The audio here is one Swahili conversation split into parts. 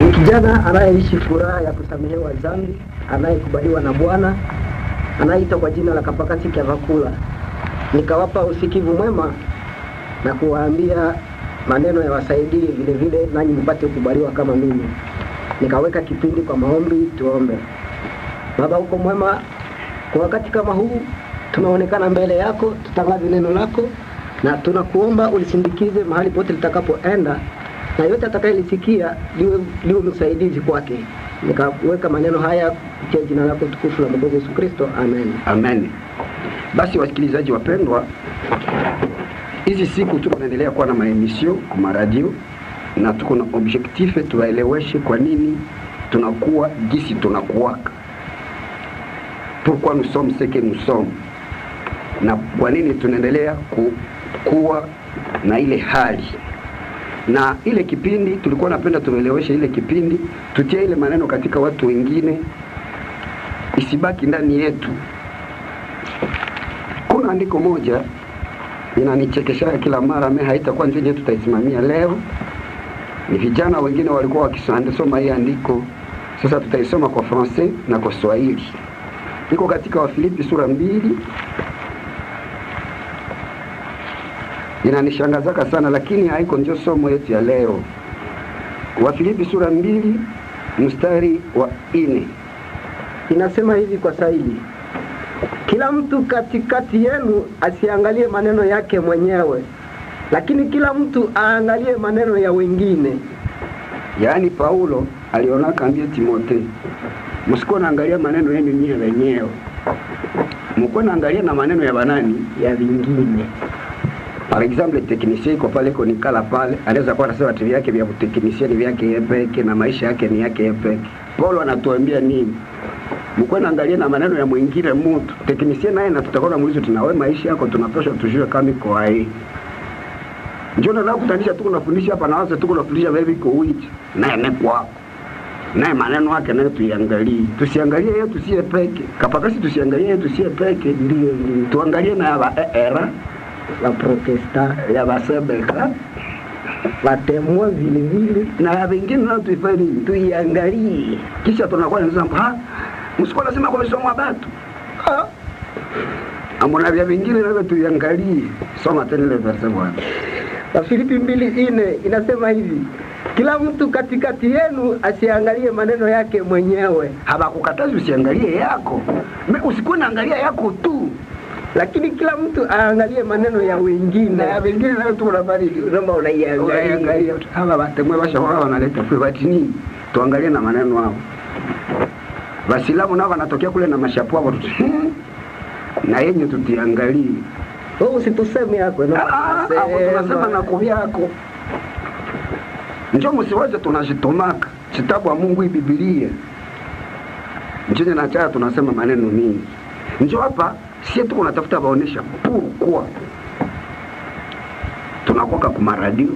Ni kijana anayeishi furaha ya kusamehewa dhambi, anayekubaliwa na Bwana, anaitwa kwa jina la Kapakati Kyavakula. Nikawapa usikivu mwema na kuwaambia maneno ya wasaidie vile vile nanyi mpate kubaliwa kama mimi. Nikaweka kipindi kwa maombi, tuombe. Baba uko mwema, kwa wakati kama huu tunaonekana mbele yako, tutangaze neno lako na tunakuomba ulisindikize mahali pote litakapoenda, na yote atakayelisikia liwe msaidizi kwake. Nikaweka maneno haya kwa jina lako tukufu la Mwokozi Yesu Kristo. Amen. Amen. Basi wasikilizaji wapendwa, hizi siku tunaendelea kuwa na maemisio kwa radio na tuko na objectif tuwaeleweshe kwa nini tunakuwa gisi tunakuwaka. Pourquoi nous sommes ce que nous sommes. Na kwa nini tunaendelea kuwa na ile hali. Na ile kipindi tulikuwa napenda tueleweshe ile kipindi, tutie ile maneno katika watu wengine, isibaki ndani yetu. Kuna andiko moja inanichekesha kila mara, mimi haitakuwa nje tutaisimamia leo. Ni vijana wengine walikuwa wakisoma hii andiko. Sasa tutaisoma kwa Francais na kwa Swahili. Iko katika Wafilipi sura 2. Inanishangaza sana lakini haiko ndio somo yetu ya leo. Wafilipi sura 2 mstari wa 4. Inasema hivi kwa Swahili: kila mtu katikati yenu asiangalie maneno yake mwenyewe, lakini kila mtu aangalie maneno ya wengine. Yaani Paulo aliona kaambia Timotheo, msiko naangalia maneno yenu nyinyi wenyewe, mko naangalia na maneno ya banani ya wengine. Par exemple, technicien iko pale konikala pale, anaweza kuwa anasema vitu vyake vya technicien vyake yepeke na maisha yake ni yake yepeke. Paulo anatuambia nini? Mko naangalia na maneno ya mwingine mtu. Technicien naye na tutakuwa muulizo tunawe maisha yako tunapaswa tujue kama iko hai. Njoo na kutanisha tuko nafundisha hapa na wazo tuko nafundisha wewe iko wiki. Naye amekuwa naye maneno yake nayo tuiangalie. Tusiangalie yeye tusiye peke. Kapakasi tusiangalie yeye tusiye peke, ndio tuangalie na era la protesta ya basebeka watemwa vile vile na wengine nao tuifanye tuiangalie, kisha tunakuwa nasema msiko lazima kwa somo watu amona vya vingine na tuiangalie. Soma tena ile verse bwana. Wafilipi 2:4 inasema hivi: kila mtu katikati yenu asiangalie maneno yake mwenyewe. Habakukataza usiangalie yako, usikuwe naangalia yako tu, lakini kila mtu aangalie maneno ya wengine. Na ya wengine na tu la baridi unaomba unaiangalia. Hawa batemwe basha wao wanaleta kwa batini, tuangalie na maneno yao. Wasilamu nao wanatokea kule na mashapu hapo tu. Na yenye tutiangalie. Wewe usituseme yako na hapo tunasema na kuvia yako. Njoo msiwaje tunajitomaka. Kitabu wa Mungu hii Biblia. Njoo na cha tunasema maneno mingi. Njoo hapa sisi tuko tunatafuta baonesha pourquoi tunakuwa kwa radio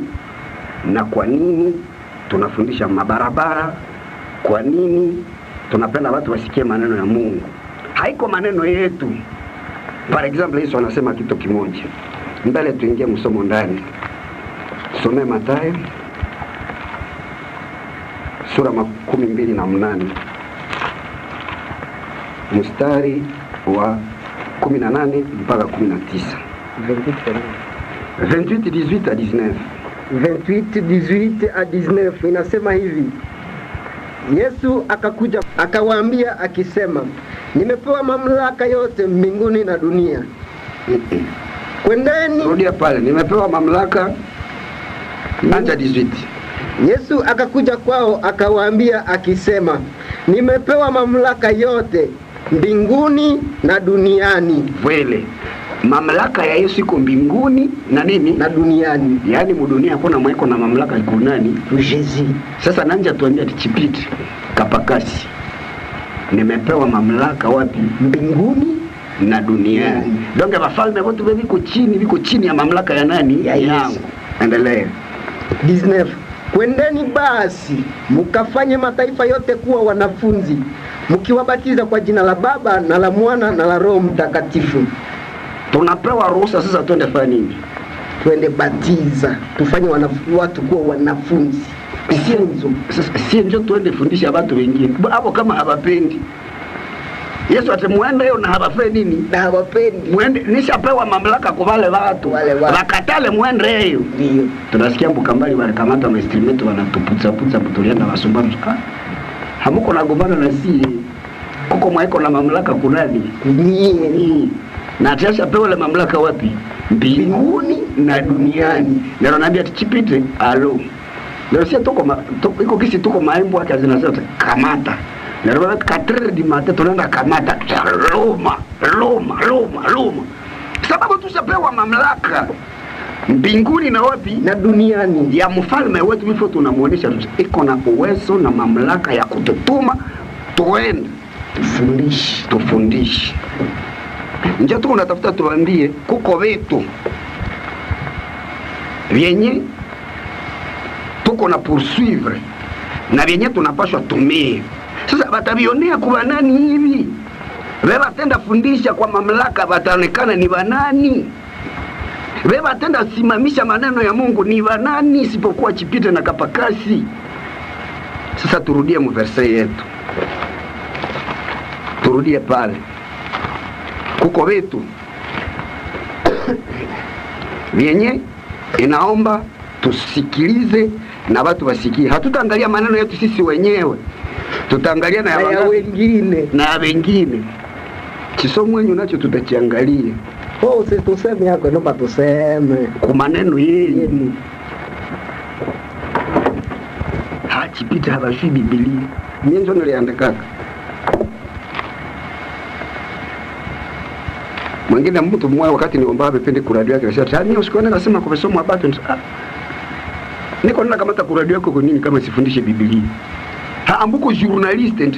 na kwa nini tunafundisha mabarabara, kwa nini tunapenda watu wasikie maneno ya Mungu. Haiko maneno yetu. Par exemple, Yesu anasema kitu kimoja. Mbele tuingie msomo ndani. Some Mathayo sura 28 mstari wa 18 mpaka 19. 28:18 à 19. 28:18 à 19 inasema hivi: Yesu akakuja akawaambia akisema, nimepewa mamlaka yote mbinguni na dunia. Kwendeni. Rudia pale, nimepewa mamlaka. Anja 18. Yesu akakuja kwao akawaambia akisema, nimepewa mamlaka yote mbinguni na duniani. Wele, mamlaka ya Yesu iko mbinguni na nini? Na duniani. Yaani mudunia kuna mweko na mamlaka iko nani? Yesu. Sasa nanja tuambia tichipiti Kapakasi. Nimepewa mamlaka wapi? Mbinguni na duniani. Donge wafalme wote viko chini ya mamlaka ya nani? Ya yangu. Endelea. 19. Kwendeni basi mkafanye mataifa yote kuwa wanafunzi, mkiwabatiza kwa jina la Baba na la Mwana na la Roho Mtakatifu. Tunapewa ruhusa sasa twende fanya nini? Twende batiza, tufanye watu kuwa wanafunzi. Sie njo tuende fundisha watu wengine hapo kama hawapendi. Yesu atemwende yo na hawafe nini? Na hawapendi. Mwende nishapewa mamlaka kwa wale watu. Wakatale mwende hiyo. Ndio. Tunasikia Mbukambali walikamata instrument wanatuputsa tulienda wasumba. Hamuko na gombana na sie. Kuko mwaiko na mamlaka kunani? Ni. Na atasha pewa ile mamlaka wapi? Mbinguni na duniani. Ndio naambia tuchipite alo. Ndio sisi iko kisi tuko maimbo yake zinasema kamata. Na roho 4 di matin tunaenda kamata Roma. Sababu tushapewa mamlaka mbinguni na wapi? Na duniani. Ya mfalme wetu hivyo tunamuonesha iko na uwezo na mamlaka ya kututuma tuende tufundishe. Ndio tuko natafuta tuambie kuko vitu vyenye tuko na poursuivre na vyenye tunapaswa tumie. Sasa batabionea kwa nani hivi? Wewe tenda fundisha kwa mamlaka bataonekana ni wanani? Wewe tenda simamisha maneno ya Mungu ni wanani isipokuwa Chipite na Kapakasi? Sasa turudie mverse yetu. Turudie pale. Kuko vitu vyenye inaomba tusikilize na watu wasikie. Hatutaangalia maneno yetu sisi wenyewe. Tutaangalia na ya wengine na wengine. Kisomo wenyu nacho tutakiangalia. Sisi tuseme yako naomba tuseme kwa maneno yenu. Chipite habashwi Biblia. Mimi ndio niliandika. Mwingine mtu mmoja wakati niomba bepende kuradio yake anasema, "Mimi usikwenda nasema kwa somo hapo." Niko nina kamata kuradio yako kwa nini kama sifundishe Biblia? Ambuko journaliste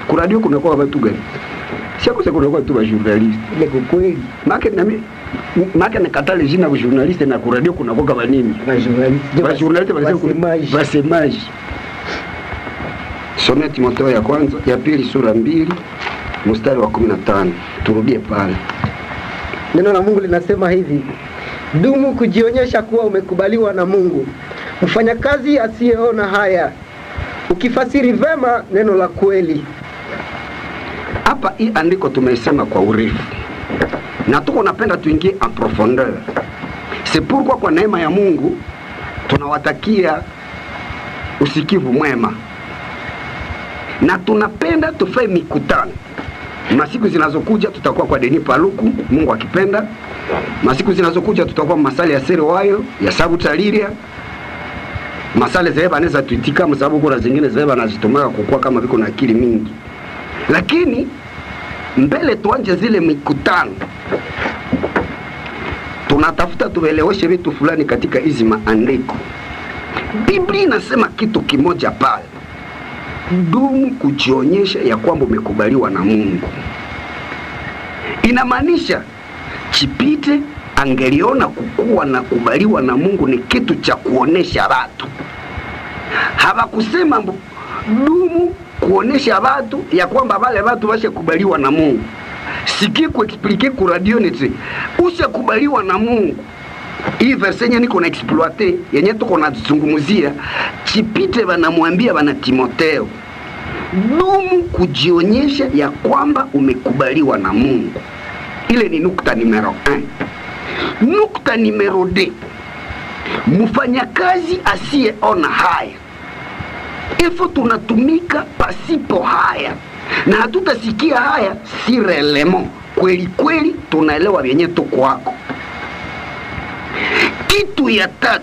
kuradio kuna kwa watu gani? Sio kwa kuna kwa watu wa journaliste. Ile kweli. Maka nikatale jina wa journaliste na kuradio kuna kwa kama nini? Wa journaliste wasemaji. Soma Timotheo ya kwanza, ya pili sura 2 mstari wa 15. Turudie pale. Neno la Mungu linasema hivi: dumu kujionyesha kuwa umekubaliwa na Mungu, mfanyakazi asiyeona haya, ukifasiri vema neno la kweli. Hapa hii andiko tumesema kwa urefu. Na tuko napenda tuingie en profondeur. C'est pourquoi kwa neema ya Mungu tunawatakia usikivu mwema. Na tunapenda tufae mikutano. Masiku zinazokuja tutakuwa kwa Denis Paluku, Mungu akipenda. Masiku zinazokuja tutakuwa masali ya Sere Wayo, ya Sabu Taliria. Masale zeba anaweza tuitika msababu kuna zingine zeba anazitumaka kukua kama viko na akili mingi. Lakini mbele tuanje zile mikutano, tunatafuta tueleweshe vitu fulani katika hizi maandiko. Biblia inasema kitu kimoja pale: dumu kujionyesha ya kwamba umekubaliwa na Mungu. Inamaanisha Chipite angeliona kukuwa na kubaliwa na Mungu ni kitu cha kuonesha watu. Hawakusema dumu kuonesha watu ya kwamba wale watu washe kubaliwa na Mungu. Siki kuexplique ku radio niti ushe kubaliwa na Mungu. Hii verse yenye niko na exploiter yenye tuko na zungumzia, Chipite wanamwambia wana Timotheo, dumu kujionyesha ya kwamba umekubaliwa na Mungu. Ile ni nukta numero 1. Nukta numero 2, mfanyakazi asiyeona haya. Ifo tunatumika pasipo haya, na hatutasikia haya si relemo. Kweli kweli tunaelewa vyenye tuko wako. Kitu ya 3,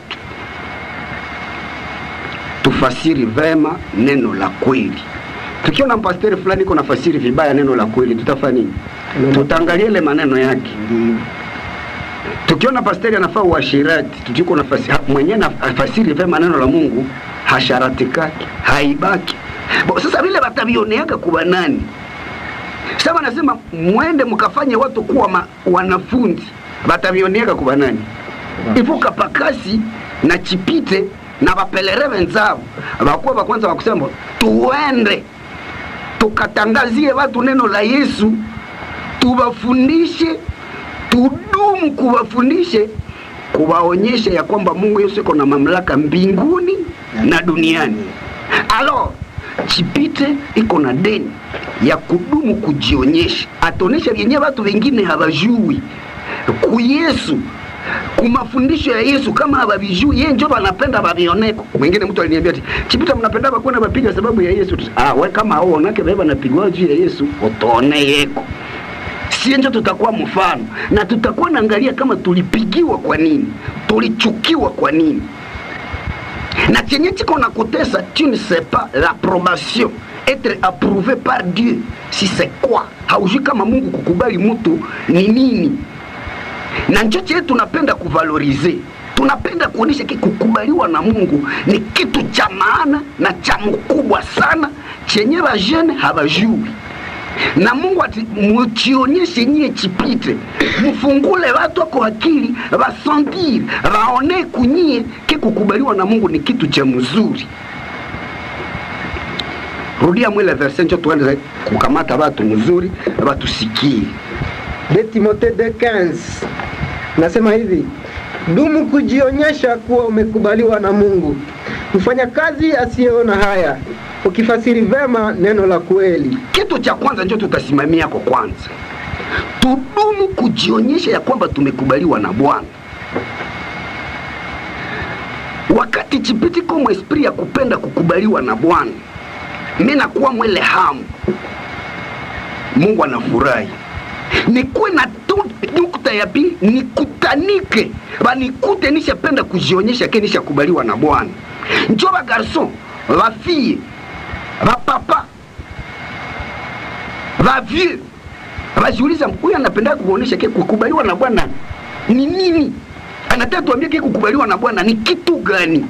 tufasiri vema neno la kweli. Tukiona mpasteri fulani kuna fasiri vibaya neno la kweli, tutafanya nini? Tutaangalia ile maneno yake. Tukiona pasteri anafaa uashirati, tukiko na mwenyewe na fasiri vema neno la Mungu, hasharatikaki, haibaki. Sasa vile batabioneaka kuba nani? Sasa wanasema muende mkafanye watu kuwa wanafunzi, batabioneaka kuba nani? Ifu Kapakasi na Chipite na bapelere wenzao bakuwa bakwanza wakusema tuende tukatangazie watu neno la Yesu, tubafundishe, tudumu kuwafundishe kuwaonyesha ya kwamba Mungu Yesu iko na mamlaka mbinguni na duniani. Alors Chipite iko na deni ya kudumu kujionyesha, atonesha vyenye watu wengine hawajui ku Yesu, kumafundisho ya Yesu kama hawavijui, yeye ndio anapenda wavioneko. Mwingine mtu aliniambia ati Chipita mnapenda bakuna bapiga sababu ya Yesu. Wewe kama hao unake beba napigwa juu ya Yesu, utone yeko. Si ndio tutakuwa mfano na tutakuwa naangalia kama tulipigiwa kwa nini, tulichukiwa kwa nini. Na chenye chiko na kutesa, tu ne sais pas l'approbation, être approuvé par Dieu, si c'est quoi? Haujui kama Mungu kukubali mtu ni nini. Na ndio chetu tunapenda kuvalorize. Tunapenda kuonesha kukubaliwa na Mungu ni kitu cha maana na cha mkubwa sana chenye wajene hawajui. Na Mungu ati muchionyeshe nyie Chipite, mfungule watu wako akili, wasentir, waone kunyie kukubaliwa na Mungu ni kitu cha mzuri. Rudia mwele verse njo tuende kukamata watu mzuri, watu sikie. De Timothée 2:15 nasema hivi: dumu kujionyesha kuwa umekubaliwa na Mungu, mfanya kazi asiyeona haya, ukifasiri vema neno la kweli. Kitu cha kwanza ndio tutasimamia kwa kwanza, tudumu kujionyesha ya kwamba tumekubaliwa na Bwana. Wakati Chipite kama esprit ya kupenda kukubaliwa na Bwana, mimi nakuwa mwele hamu, Mungu anafurahi. Nikuwe na nukta ya pili, nikutanike banikute nishapenda kujionyesha ke nishakubaliwa na Bwana. Njoo ba garçon, ba fille, ba papa, ba vieux, bajiuliza huyu anapenda kuonyesha ke kukubaliwa na Bwana ni nini? Anataka tuambie ke kukubaliwa na Bwana ni kitu gani?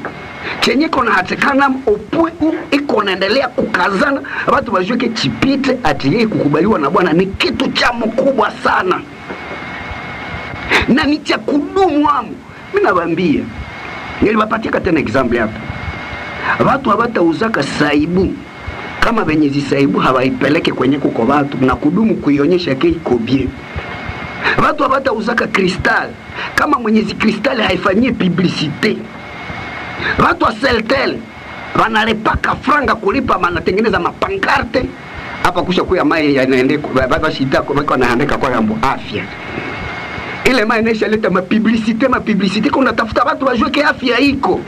Chenye kona hatekana opwe iko naendelea kukazana, watu wajue ke Chipite ati yeye kukubaliwa na Bwana ni kitu cha mkubwa sana na ni cha kudumu amu. Mimi nawaambia, niliwapatia tena example hapa. Watu hawatauzaka saibu kama venye zisaibu hawaipeleke kwenye kuko watu na kudumu kuionyesha ke iko bien. Watu hawatauzaka kristal kama mwenyezi kristal haifanyie publicite. Watu wa Celtel wanalepaka franga kulipa, manatengeneza mapankarte hapa kusha kuya mai yanaendeka baba shida kwa naandika kwa mambo afya. Ile mai nesha leta mapublicite kuna tafuta watu wajue ke afya iko.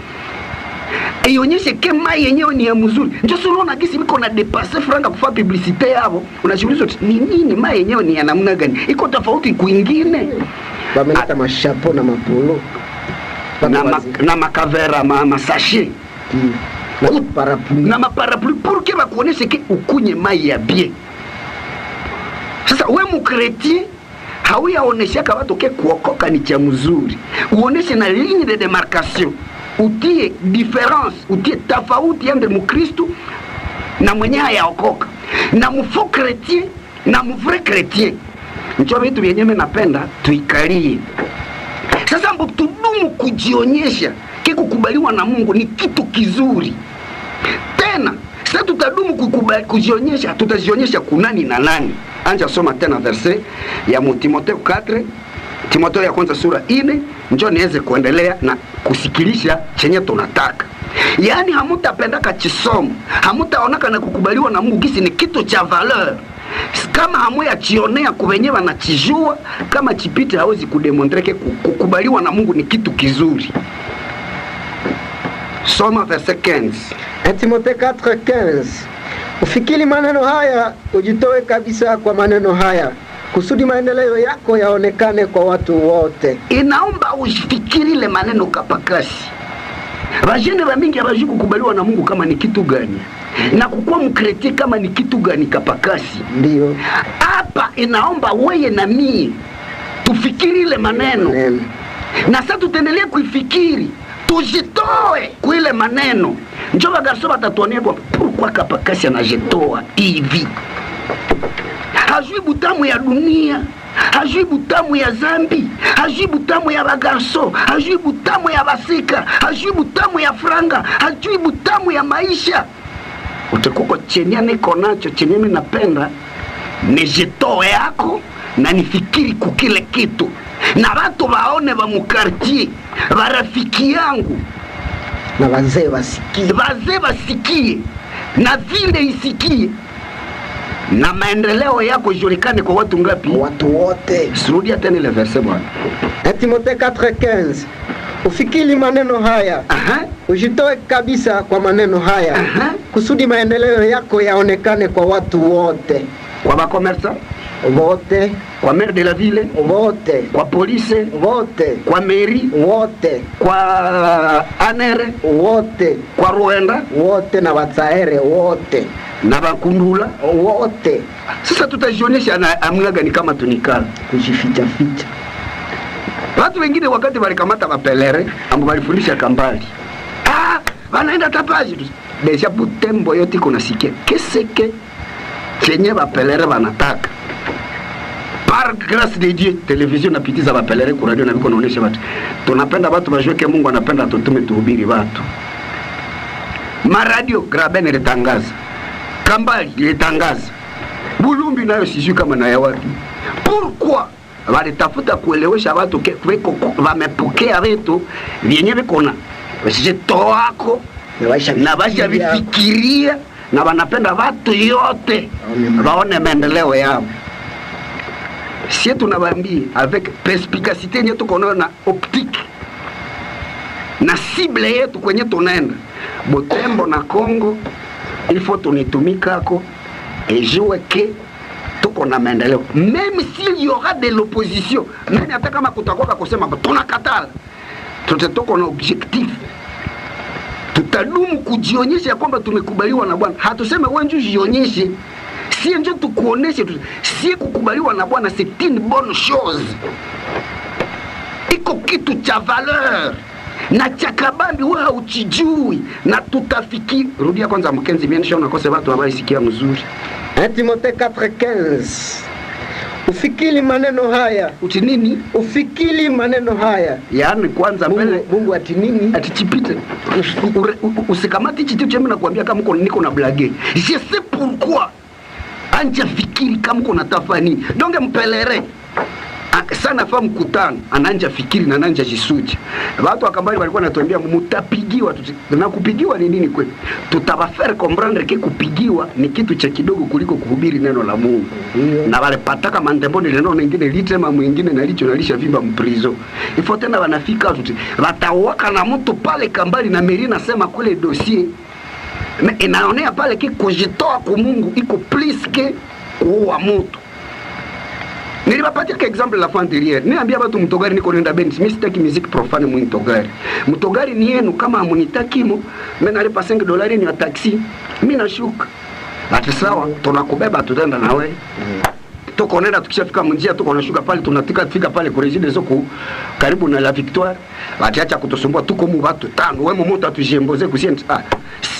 Ionyeshe ke mai yenyewe ni ya mzuri. Ndio sio unaona gisi mko na depasser franga kufa publicite yao. Unajiuliza ni nini mai yenyewe ni ya namna gani? Iko tofauti kwingine. Wameleta mashapo na mapolo. Na makavera masashe na maparapluie pour que bakuoneshe ke ukunye mai ya bien. Sasa we mukretien hauyaonesha ka watu ke kuokoka ni cha mzuri, uoneshe na ligne de demarcation, utie difference, utie tofauti entre mukristo na mwenye hayaokoka, na mfaux chrétien na mvrai chrétien. Ndio vitu vyenyewe napenda tuikalie. Sasa tudumu kujionyesha kukubaliwa na Mungu ni kitu kizuri. Tena sasa tutadumu kujionyesha, tutajionyesha kunani na nani? Anja soma tena verse ya Timotheo 4, Timotheo ya kwanza sura 4, njoo niweze kuendelea na kusikilisha chenye tunataka. Yaani hamutapendaka chisomo, hamutaonaka na kukubaliwa na Mungu gisi ni kitu cha valeur. Kama hamoya chionea kuwenyewa na chijua, kama Chipite hawezi kudemonstreke kukubaliwa na Mungu ni kitu kizuri. Soma verse 15. Timothée 4:15. Ufikiri maneno haya, ujitoe kabisa kwa maneno haya, kusudi maendeleo yako yaonekane kwa watu wote. Inaomba ufikiri ile maneno kapakasi. Wajene wa mingi hawajui kukubaliwa na Mungu kama ni kitu gani, na kukuwa mkretie kama ni kitu gani kapakasi. Ndio hapa inaomba wewe na mimi tufikiri ile maneno. Na sasa tutaendelea kuifikiri, tujitoe kwa ile maneno. Njoo bagarso batatuonea kwa kapakasi anajitoa hivi. Hajui butamu ya dunia, hajui butamu ya zambi, hajui butamu ya bagarso, hajui butamu ya basika, hajui butamu ya franga, hajui butamu ya maisha. Utakuko chenye niko nacho, chenye mimi napenda nijitoe yako na nifikiri kukile kitu. na watu waone wa mukartie, warafiki yangu, na wazee wasikie, na vile isikie, na maendeleo yako ijulikane kwa watu ngapi? Watu wote. Surudia tena ile verse bwana. Timotheo 4:15. Ufikiri maneno haya. Ujitoe kabisa kwa maneno haya. Kusudi maendeleo yako yaonekane kwa watu wote. Kwa bakomersa wote, kwa maire de la ville wote, kwa police wote, kwa mairie wote, kwa anere wote, kwa Rwanda wote, na Watsaere wote, na Bakundula wote. Sasa tutajionyesha na amna gani kama tunikala kujificha ficha. Watu wengine wakati walikamata mapelere ambo walifundisha Kambali, wanaenda tapaji tu deja Butembo yote kuna sikia keseke chenye mapelere wanataka. Par grâce de Dieu, television napitiza mapelere kwa radio na biko naonesha watu tunapenda watu wajue Mungu anapenda tutume tuhubiri watu. Maradio Graben ilitangaza, Kambali ilitangaza, Bulumbi nayo sijui kama na ya wapi. Pourquoi walitafuta kuelewesha watu kweko wamepokea vitu vyenye vikona wasijetoako na basha vifikiria na wanapenda watu yote waone maendeleo yao. Si tunabambia avec perspicacité yetu konaona optique na cible yetu kwenye tunaenda Butembo na Kongo, il faut tunitumikako et jouer que tuko na maendeleo, même s'il y aura de l'opposition, même hata kama kutakoka kusema tunakatala, tutatoka na objectif, tutadumu kujionyesha kwamba tumekubaliwa na Bwana. Hatuseme wewe njoo jionyeshe, si njoo tukuoneshe, si kukubaliwa na Bwana, c'est une bonne chose, iko kitu cha valeur na chakabambi wewe hauchijui na tutafikiri. Rudia kwanza Mkenzi, mimi nishaona kosa watu habari sikia mzuri. Timotheo 4:15. Ufikiri maneno haya. Uti nini? Ufikiri maneno haya. Yaani kwanza mbele Mungu ati nini? Atichipite. Usikamati chitu chema nakwambia kama niko na blague. Je sais pourquoi. Anja fikiri kama uko natafani. Donge mpelere. Sana fa mkutano ananja fikiri na ananja jisuji. Watu wa Kambali walikuwa wanatuambia mtapigiwa, na kupigiwa ni nini kweli? Tutawafaire comprendre que kupigiwa ni kitu cha kidogo kuliko kuhubiri neno la Mungu. Na wale pataka mandembo ni neno lingine litema mwingine na licho nalisha vimba mprizo. Ifo tena wanafika tu watawaka na mtu pale Kambali na Meri nasema kule dossier. Inaonea pale kujitoa kwa Mungu iko plus que kuua mtu. Niliwapatia kwa example la fantiliere. Niambia watu Mtogari niko nenda Benz, mimi sitaki musique profane mu Mtogari. Mtogari ni yenu, kama amunitakimo, mimi nalipa $5 ni ya taxi. Mimi nashuka. Ati sawa, tunakubeba tutaenda na wewe. Tuko nenda tukishafika mjia tuko nashuka pale tunatika fika pale kwa Regide Zoko karibu na La Victoire. Atiacha kutusumbua tuko mu watu 5. Wewe mmoja atujemboze kusienta.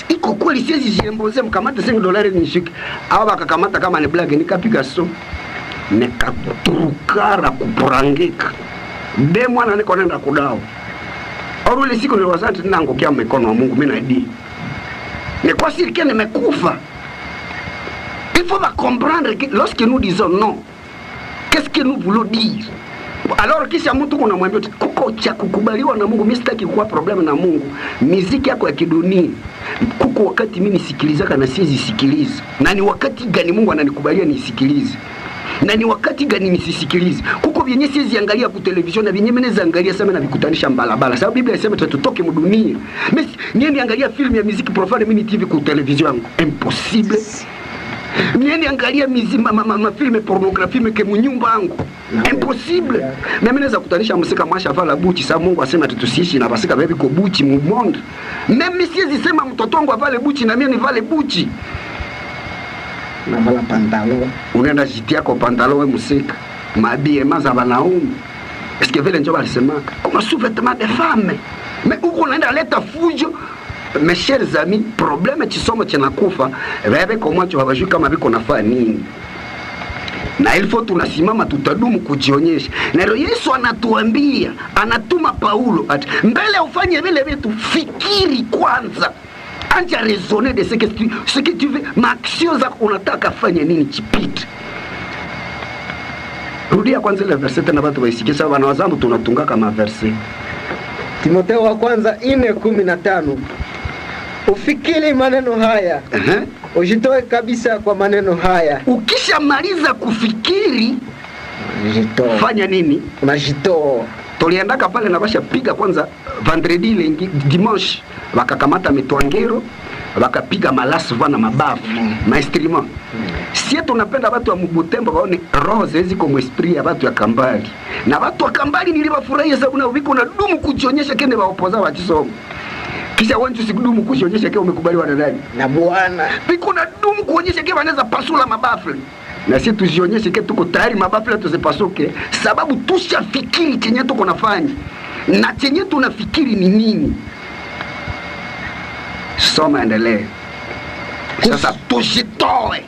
Iko kweli siwezi jemboze mkamata $5 nishike. Hawa wakakamata kama ni blague nikapiga so. Nekaturukara kuporangika de mwana niko nenda kudao orule siku niliwazanti nango kia mikono wa Mungu mimi naidi ni kwa sirike nimekufa. Il faut comprendre que lorsque nous disons non, qu'est-ce que nous voulons dire? Alors kisha mtu kuna mwambia kuko cha kukubaliwa na Mungu. Mimi sitaki kuwa problem na Mungu. Muziki yako ya kidunia kuko wakati mimi nisikilizaka na siwezi sikiliza, na ni wakati gani Mungu ananikubalia nisikilize na ni wakati gani nisisikilize. Kuko vyenye siwezi angalia kwa television na vyenye mimi angalia sana na vikutanisha mbalabala, sababu Biblia inasema tutoke mdunia. Mimi niende angalia film ya muziki profane mimi TV kwa television yangu, impossible. Niende angalia ma film pornography mke mnyumba yangu, impossible. Mimi naweza kutanisha msika mwasha vala buchi, sababu Mungu asema tusiishi na basika baby ko buchi mu monde. Mimi siwezi sema mtoto wangu avale buchi na mimi nivale buchi. Na vala pantalon. Unaenda jitia kwa pantalon wewe musika. Mabie maza banaume. Est-ce que vile ndio walisemaka? Kama sous-vêtements de femmes. Mais uko unaenda leta fujo. Mes chers amis, problème chisomo chinakufa. Wewe kwa mwacho hawajui kama biko nafaa nini. Na ilifo tunasimama tutadumu kujionyesha. Na Yesu anatuambia, anatuma Paulo ati mbele ufanye vile vitu fikiri kwanza. Anja raisonner de ce que tu veux, ma action za unataka fanya nini chipite. Rudia kwanza ile verse tena watu waisikie sababu wana wazambu tunatunga kama verse. Timotheo wa kwanza 4:15. Ufikiri maneno haya. Ujitoe kabisa kwa maneno haya. Ukishamaliza kufikiri, Jitoa. Fanya nini? Unajitoa. Tuliendaka pale na basha piga kwanza vendredi lengi dimanche wakakamata mitwangero wakapiga malasu vana mabafu mainstrument. Sie tunapenda watu wa Mubutembo waone roho zezi kwa esprit ya watu ya Kambali. Na watu wa Kambali nilibafurahia sababu na wiko na dumu kujionyesha kene waopoza wa kisomo. Kisha wantu sikudumu kujionyesha kene umekubaliwa na nani? Na Bwana. Wiko na dumu kuonyesha kene wanaweza pasula mabafu. Na sisi tujionyeshe kene tuko tayari mabafu tuzipasuke sababu tushafikiri chenye tuko nafanya. Na chenye tunafikiri ni nini? Soma endelee. Sasa tushitoe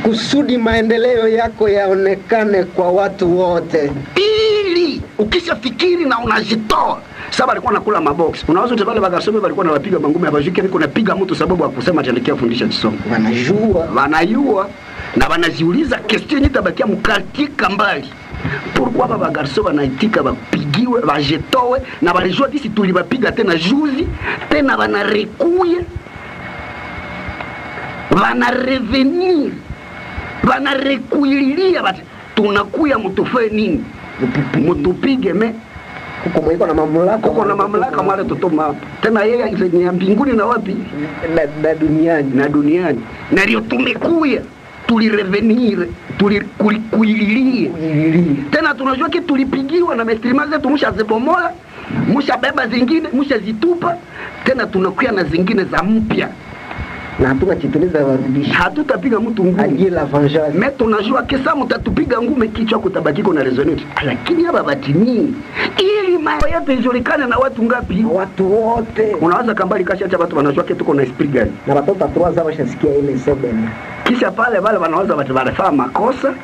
kusudi maendeleo yako yaonekane kwa watu wote. Ili ukishafikiri na unajitoa. Sasa alikuwa nakula mabox. Unaweza tebale bagasome walikuwa nawapiga mangumi hapa jike niko napiga mtu sababu akusema chandikia fundisha kisomo. Wanajua na wanajiuliza question yenye tabakia mkartie Kambali. Pourquoi baba garso banaitika bapigiwe bajetowe na balijua disi tulibapiga tena juzi tena banarekuye banarevenir banarekuililia bati tunakuya mtufe nini mtupige me kuko na mamlaka mara tutoma tena yeye ni mbinguni na wapi na duniani na ndio tumekuya tulirevenir tulikuililia tena tunajua ke tulipigiwa na mestrima zetu mshazibomola mshabeba zingine mshazitupa tena tunakuya na zingine za mpya na hatutachituliza warudisha hatutapiga mtu ngumi ajila vengeance mais tunajua kesa mtatupiga ngume kichwa kutabakiko na resonate lakini hapa batini ili mambo yote ijulikane na watu ngapi watu wote unawaza Kambali kasha watu wanajua ke tuko na esprit gani na watoto 3 za washasikia ile 7 kisha pale wale wanawaza watu wanafanya makosa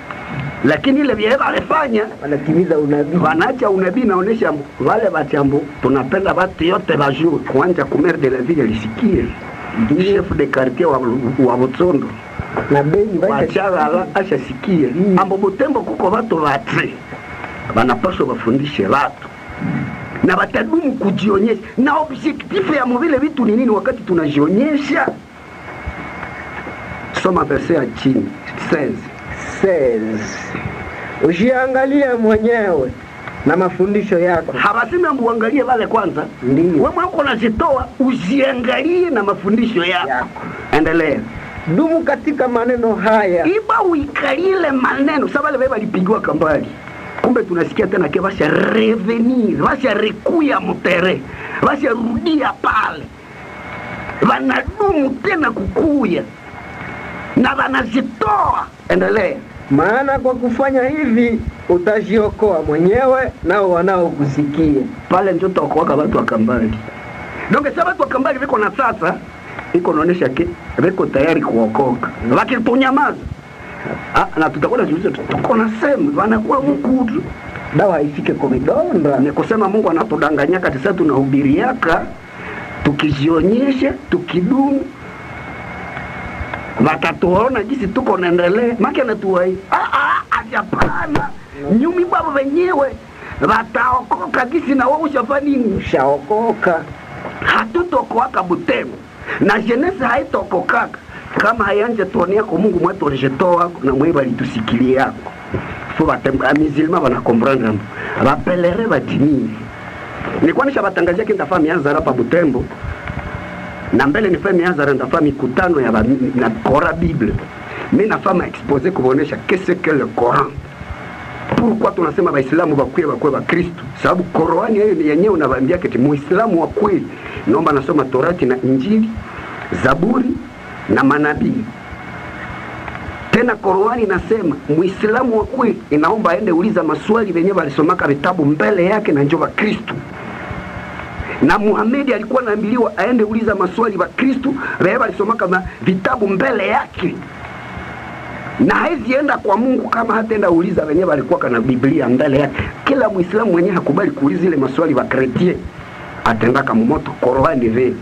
lakini ile vile wanafanya wanatimiza unabii wanaacha unabii naonesha wale wachambu tunapenda watu yote wajue kuanza kumere de la ville lisikie chef de quartier wa Butsondo na Beni wachagala ashasikie ambo Butembo kuko watu wate wanapaswa wafundishe watu na watadumu kujionyesha na objectif ya vile vitu ni nini wakati tunajionyesha. Soma verse ya chini 16. Ujiangalie mwenyewe na mafundisho yako. Habasema muangalie wale kwanza. Ndiyo. Wewe mwenyewe unajitoa ujiangalie na mafundisho yako. Endelea. Dumu katika maneno haya. Iba uikalie maneno. Sababu wale walipigiwa Kambali. Kumbe tunasikia tena ke basha revenir, basha rekuya mutere, basha rudia pale. Wanadumu tena kukuya. Na wanajitoa. Endelea. Maana kwa kufanya hivi utajiokoa mwenyewe nao wanaokusikia. Pale ndio tutaokoa watu wa Kambali. Donc sababu watu wa Kambali wiko na sasa iko naonesha ke wiko tayari kuokoka. Wakitunyamaza na tutakuwa tunajiuliza tuko na sema wanakuwa mkudu. Dawa haifike kwa midonda. Ni kusema Mungu anatudanganya kati sasa tunahubiriaka tukijionyesha tukidumu watatuona jinsi tuko naendelea maki anatuwai ajapana nyumi baba wenyewe wataokoka jinsi na wao ushafani ushaokoka hatutokoaka Butembo na jenesi haitokoka kama hayanje tuonea kwa Mungu mwetu alishetoa na mwewe alitusikilia yako fo batemba amizilima wana comprendre bapelere batini nilikuwa nishabatangazia kinda mianza hapa Butembo na mbele nifanye mianza ndafanya mikutano ya na Coran Bible. Mimi nafanya exposer kuonesha qu'est-ce que le Coran. Pourquoi tunasema Waislamu bakwe ba Kristo? Sababu Qur'ani hiyo yenyewe unawaambia kiti Muislamu wa kweli naomba nasoma Torati na Injili, Zaburi na manabii. Tena Qur'ani inasema Muislamu wa kweli inaomba aende uliza maswali wenyewe walisomaka vitabu mbele yake na njoo wa Kristo. Na Muhammad alikuwa anaambiliwa aende uliza maswali wa Kristo, wao walisomaka vitabu mbele yake. Na haizi enda kwa Mungu kama hataenda uliza wenyewe walikuwa kana Biblia mbele yake. Kila Muislamu mwenyewe hakubali kuuliza ile maswali wa Kretien atenda kama moto Qur'ani ve.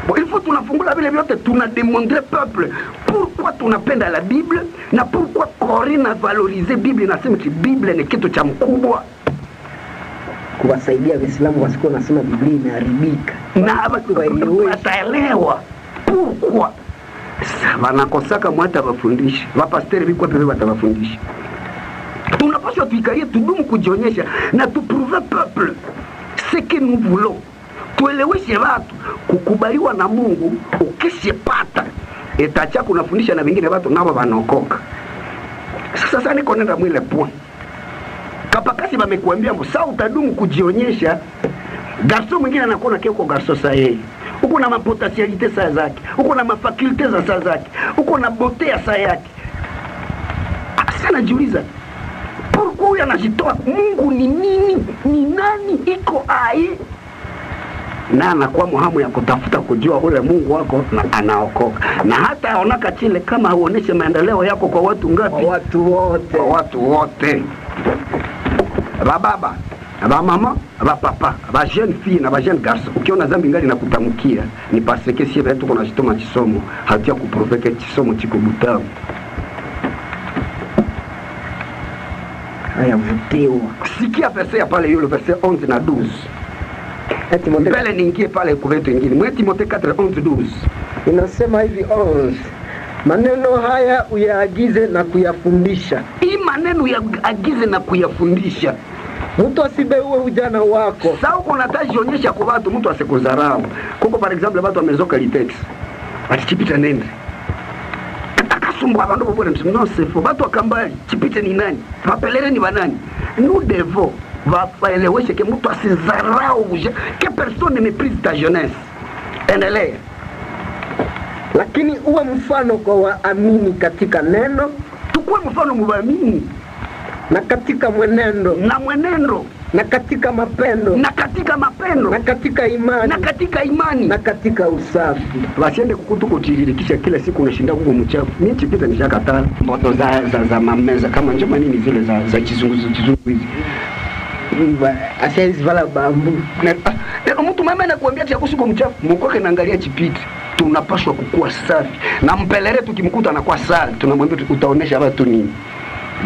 Bon, il faut tunafungula vile vyote tuna démontrer peuple pourquoi tunapenda la Bible na pourquoi Corinne a valorisé Bible, inasema eti Bible ni kitu cha mkubwa. Kuwasaidia Waislamu wasikuwa nasema Biblia imeharibika. Na wataelewa pourquoi. Wanakosaka mwata wafundisha. Wapasteri biko pepe watawafundisha. Tunapaswa tuikalie tudumu kujionyesha na tuprouver peuple ce que nous voulons. Tueleweshe watu kukubaliwa na Mungu ukishepata etacha kunafundisha na wengine watu nao wanaokoka. Sasa niko nenda mwile point. Kapakasi wamekuambia msa utadumu kujionyesha, garso mwingine anakuona keko garso sahihi. Uko na mapotentialite saa zake, uko na mafakulte za saa zake, uko na bote ya saa yake. Sasa najiuliza, pourquoi huyu anajitoa? Mungu ni nini? Ni nani? Iko ai? Na anakuwa muhamu ya kutafuta kujua ule Mungu wako na anaokoka. Na hata aonaka chile kama huoneshe maendeleo yako kwa watu ngapi? Kwa watu wote. Kwa watu wote. Baba, mama, papa, jeune fille na jeune garçon. Ukiona zambi ngali na kutamkia ni parce que si vetu kuna chitoma chisomo, hatia kuproveke chisomo chiko butamu. Haya vutiwa. Sikia verset ya pale yule verset 11 na 12. Mbele niingie pale kwa vitu vingine. Mwe Timotheo 4:11-12. Inasema hivi 11. Maneno haya uyaagize na kuyafundisha. Hii maneno ya agize na kuyafundisha. Mtu asibeue ujana wako. Sasa uko natajionyesha kwa watu, mtu asikudharau. Kuko par exemple watu wamezoka litex. Atichipita nende. Akasumbua abantu bobore msino sefo. Watu wakambali, chipite ni nani? Wapelele ni banani? Nous devons waeleweshe ke mtu asidharau que personne ne méprise ta jeunesse. Endelea. Lakini uwe mfano kwa waamini katika neno, tukue mfano muamini na katika mwenendo, na katika mapendo, na katika imani, na katika usafi. Wasiende kukutu kutirikisha kila siku unashinda huko mchafu. Mimi chipita nishakataa moto za mameza kama njoma nini zile za kizungu hizi. Asiezi vala bambu. Ndio mtu mama anakuambia cha kusuko mchafu, mkoke naangalia chipiti. Tunapaswa kukua safi. Na mpelere tukimkuta anakuwa safi, tunamwambia utaonesha watu nini?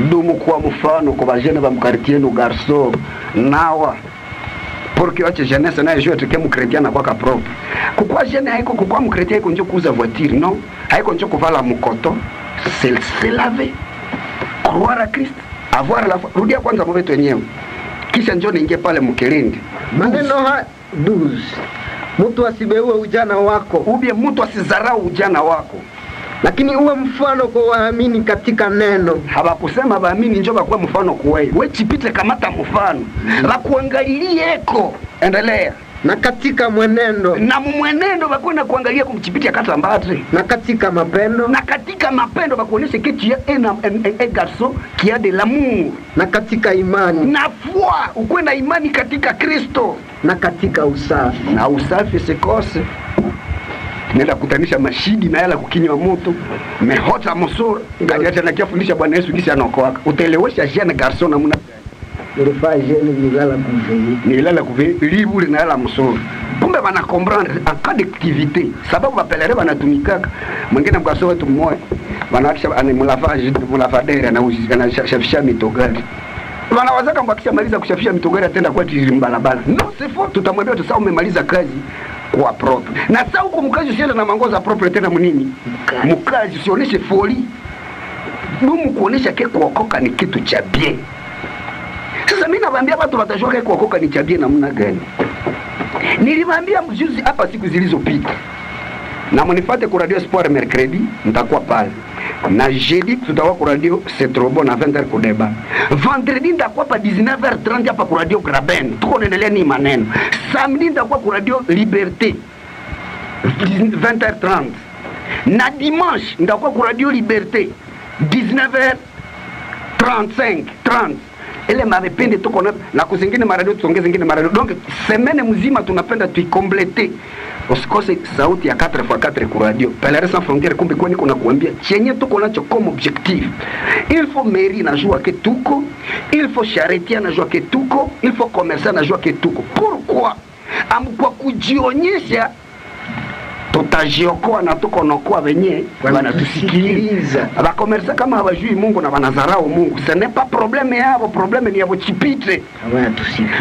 Dumu kwa mfano kwa vijana wa mkartier no garçon nawa. Porque wache jeunesse na yeye tuke mkretiana kwa propre. Kukua jeune haiko kukua mkretier haiko njo kuuza voiture, non? Haiko njo kuvala mkoto, se laver. Croire à Christ, avoir la foi. Rudia kwanza mwetu wenyewe. Kisha njoo niingie pale mkelindi. Maneno haya 12. Mtu asibeue ujana wako, ubie mtu asizarau ujana wako. Lakini uwe mfano kwa waamini katika neno. Hawakusema waamini njoo kwa mfano kwa wewe. Wewe chipite kamata mfano. La kuangalilie eko. Endelea. Na katika mwenendo. Na mwenendo bakuna kuangalia kumchipitia kata mbatre. Na katika mapendo bakuonesha kitu ya un garçon qui a de l'amour. Na katika imani. Na foi, ukwe na imani katika Kristo. Na katika usafi. Na usafi sikose. Nenda kutanisha mashidi na yala kukinywa moto. Mehota mosoro. Ngaliacha na kiafundisha Bwana Yesu kisi anaokoa. Utaelewesha jeune garçon na muna. Nilifaa jeune nilala kuveille. Libre na yala mosoro. Kumbe wana comprendre en cas d'activité. Sababu bapelere banatumikaka. Mwingine mgaso wetu mmoja. Wanaacha mulavadere na shafisha mitogari. Wanawazaka mbakisha maliza kushafisha mitogari atenda kwa tirimbalabala. No, c'est faux. Tutamwambia tu sasa umemaliza kazi kwa propre. Na sasa huko mkazi usiende na mangoza propre tena mnini? Mkazi usioneshe foli. Dumu kuonesha ke kuokoka ni kitu cha bien. Sasa mimi nawaambia watu watajua ke kuokoka ni cha bien namna gani. Niliwaambia mjuzi hapa siku zilizopita. Na mnifuate kwa Radio Sport mercredi nitakuwa pale. Na jeudi tutakuwa kwa Radio C'est Trop Bon na 20h kwa débat. Vendredi nitakuwa pa 19h30 hapa kwa Radio Graben. Tuko naendelea ni maneno. Samedi nitakuwa kwa Radio Liberté 20h30. Na dimanche nitakuwa kwa Radio Liberté 19h35 30. Ele mabepende tuko na kuzingine maradio tuongeze zingine maradio. Donc semaine mzima tunapenda tuikomplete. Usikose sauti ya 4x4 kwa radio. Peleres Sans Frontières kumbe kwa niko nakuambia chenye tuko nacho comme objectif. Il faut mairie na joie que tuko, il faut charité na joie que tuko, il faut commerçant na joie que tuko. Pourquoi? Kwa kujionyesha tutajiokoa na tuko nokoa wenye wanatusikiliza. Abakomersa kama hawajui Mungu na wanazarau Mungu, ce n'est pas problème yao, problème ni yabo chipite.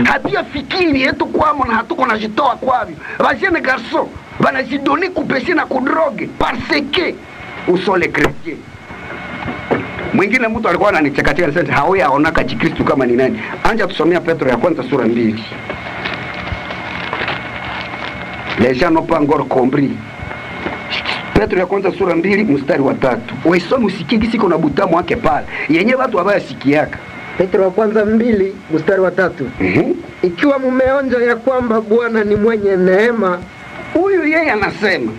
Hatia fikiri yetu kwamo na hatuko na jitoa kwavyo. Bajene garçon banajidoni kupesi na kudroge parce que usole chrétien. Mwingine mtu alikuwa ananichekatia anasema hawaya aonaka Kristo kama ni nani. Anja tusomea Petro ya kwanza sura 2. Les gens n'ont pas encore compris. Petro ya kwanza sura 2 mstari wa 3. Waisome usikie siko na butamu wake pale. Yenye watu wabaya sikiaka. Petro ya kwanza 2 mstari wa 3. Ikiwa mumeonja ya kwamba Bwana ni mwenye neema, huyu yeye anasema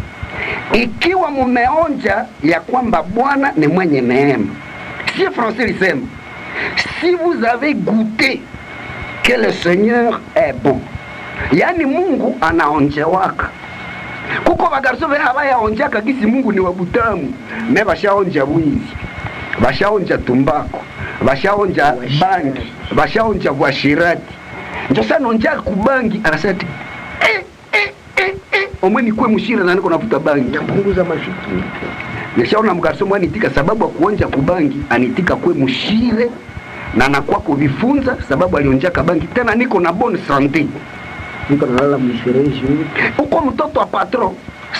ikiwa mumeonja ya kwamba Bwana ni mwenye neema. Si français lisema, si vous avez goûté que le Seigneur est bon. Yani Mungu anaonja waka. Kuko bagarso be habaya onjaka gisi Mungu ni wabutamu. Me bashaonja wizi. Bashaonja tumbako. Bashaonja bangi. Bashaonja washirati. Ndio sana onja kubangi anasema omweni kwe mushira na niko nafuta bangi napunguza mafikiri. Nishaona mgarso mwani tika sababu ya kuonja kubangi anitika kwe mushire na nakuwa kuvifunza sababu alionjaka bangi tena niko na bonne santé. Niko nalala mshireji. Uko mtoto wa patron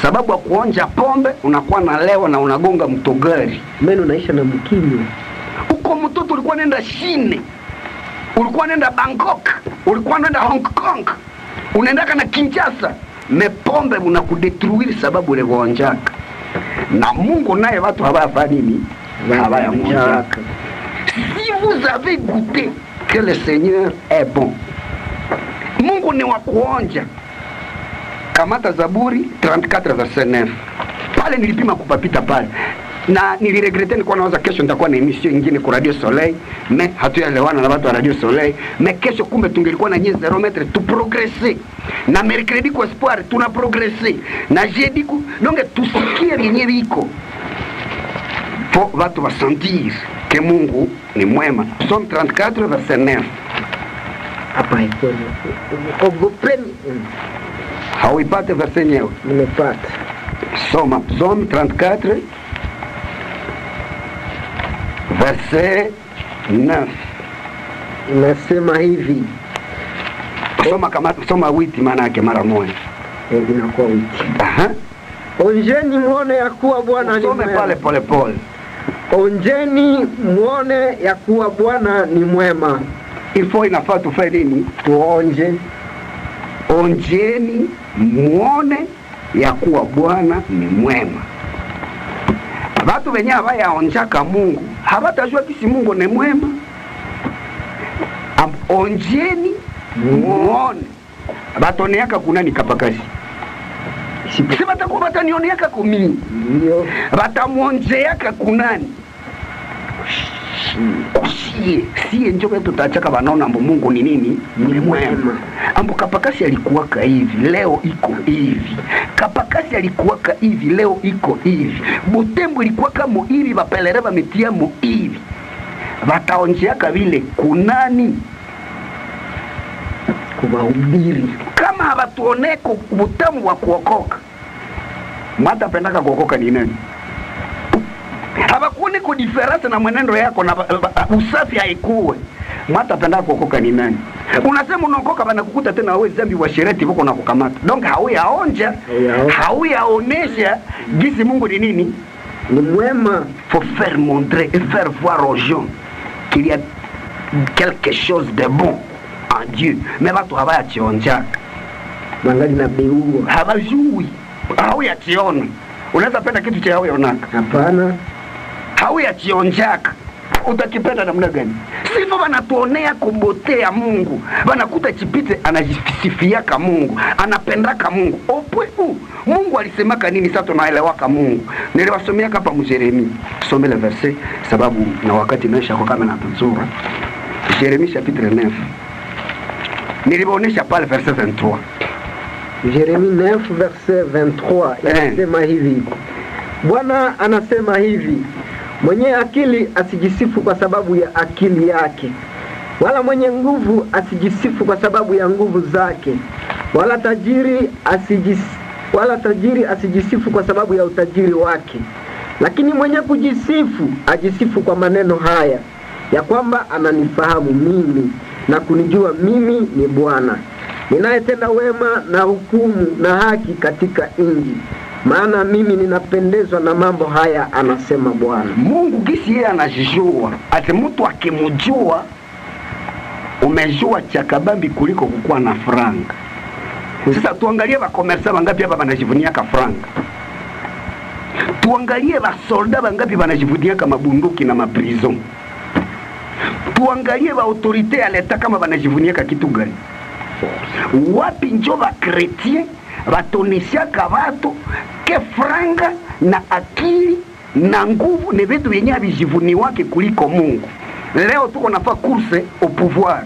sababu ya kuonja pombe unakuwa nalewa na unagonga mtogari. Meno naisha na mkimya. Uko mtoto ulikuwa nenda Chine. Ulikuwa nenda Bangkok, ulikuwa nenda Hong Kong. Unaendaka na Kinshasa. Mepombe unakudetruire sababu ule kuonjaka. Na Mungu naye watu habaya nini? Habaya monjaka. Si vous avez goûté que le Seigneur est bon. Mungu ni wa kuonja. Kamata Zaburi 34 verset 9. Pale nilipima kupapita pale. Na niliregrete nilikuwa nawaza kesho nitakuwa na emission nyingine kwa Radio Soleil, mais hatuyaelewana na watu wa Radio Soleil, mais kesho kumbe tungelikuwa na nyezi 0 metre tu progresser. Na mercredi kwa espoir tuna progresser. Na jeudi ku donc tusikie yenyewe iko. Faut watu wa sentir que Mungu ni mwema. Psalm 34 verset 9. Hapa iko. Ogopeni. Hauipate verset nyewe. Nimepata. Soma Psalm 34 verset 9. Inasema hivi. Soma witi maana yake mara moja. Inakuwa witi. Aha. Onjeni muone ya kuwa Bwana ni mwema. Some pale pole pole. Onjeni muone ya kuwa Bwana ni mwema. Ifo inafaa tufanye nini? Tuonje. Onjeni muone ya kuwa Bwana ni mwema. Watu wenye habaya onjaka Mungu hawatajua kisi Mungu ni mwema. Onjeni muone. Batoneaka kunani kapakazi. Si batakuwa nioniaka kumini. Ndio. Batamuonjeaka kunani. Sie njobe tutachaka wanaona ambo Mungu ni nini? Ni mwema. Ambo kapakasi alikuwaka hivi, leo iko hivi. Kapakasi alikuwaka hivi, leo iko hivi. Butembo ilikuwaka mo hivi, bapelere bametia mo hivi. Bataonjeaka vile kunani? Kubahubiri. Kama habatuoneko butamu wa kuokoka. Mwata pendaka kuokoka ni nani? Habakuoni ku difference na mwenendo yako na usafi haikuwe. Mwata pendaka kuokoka ni nani? Unasema unaokoka bana kukuta tena wewe zambi wa shereti huko na kukamata. Donc hauyaonja, hauyaonesha gisi Mungu ni nini? Ni mwema. Faut faire montrer et faire voir aux gens qu'il y a quelque chose de bon en Dieu. Mais watu habaya chionja. Mangali na beuo. Habajui. Hauyachiona. Unaweza penda kitu cha hauyaonaka? Hapana. Hauyachionjaka. Utakipenda namna gani? Sivyo wanatuonea kumbotea Mungu. Wanakuta chipite anajisifiaka Mungu, anapendaka Mungu. Opwe Mungu alisemaka nini sasa tunaelewaka Mungu. Niliwasomea hapa Yeremia. Tusome le verset sababu na wakati naisha kwa kama natuzura. Yeremia chapitre 9. Niliwaonesha pale verset 23. Yeremia 9 verset 23 inasema hivi. Bwana anasema hivi: mwenye akili asijisifu kwa sababu ya akili yake, wala mwenye nguvu asijisifu kwa sababu ya nguvu zake, wala tajiri wala tajiri asijisifu kwa sababu ya utajiri wake. Lakini mwenye kujisifu ajisifu kwa maneno haya, ya kwamba ananifahamu mimi na kunijua mimi ni Bwana, ninayetenda wema na hukumu na haki katika nchi. Maana mimi ninapendezwa na mambo haya, anasema Bwana. Mungu gisi yeye anajijua. Ati mtu akimjua, umejua chakabambi kuliko kukua na franga. Sasa tuangalie wakomersa wangapi hapa wanajivunia ka franga. Tuangalie wasolda wangapi wanajivunia kama mabunduki na maprison. Tuangalie wa autorite ya leta kama wanajivunia ka kitu gani. Wapi njo wa kretien watoneshaka watu ke franga na akili na nguvu ni vitu yenye havijivuni wake kuliko Mungu. Leo tuko nafaa course au pouvoir.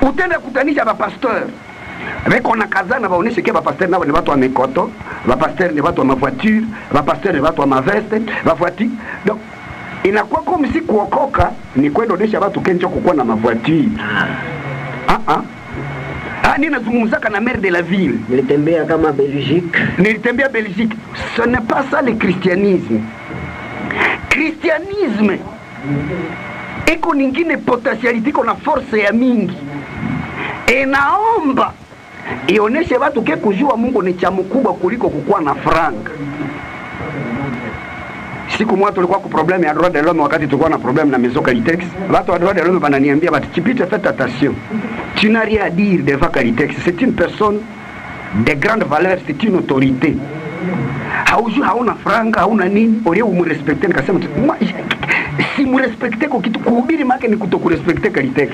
Utenda kutanisha ba pasteur Veko na kazana waoneshe ke ba pasteur nao ni watu wa mekoto, ba pasteur ni watu wa mavoiture, ba pasteur ni watu wa maveste, ba voiture. Donc inakuwa kama si kuokoka ni kwenda onesha watu kenjo kukuwa na mavoiture. Ninazungumzaka na maire de la ville. Nilitembea kama Belgique. Nilitembea Belgique. Ce n'est pas ça le christianisme. Christianisme iko ningine potentiality, iko na force ya mingi. Naomba ioneshe watu ke kujua Mungu ni cha mkubwa kuliko kukua na franga. Siku moja tulikuwa ku problème ya droit de l'homme, wakati tulikuwa na problème na maison Calitex. Watu wa droit de l'homme bananiambia bati Chipite, faites attention. Tu n'as rien à dire devant Calitex. C'est une personne de grande valeur, c'est une autorité. Haujui hauna franga, hauna nini, olie umurespecte. Nikasema si murespecte kwa kitu kuhubiri make ni kutokurespecte Calitex.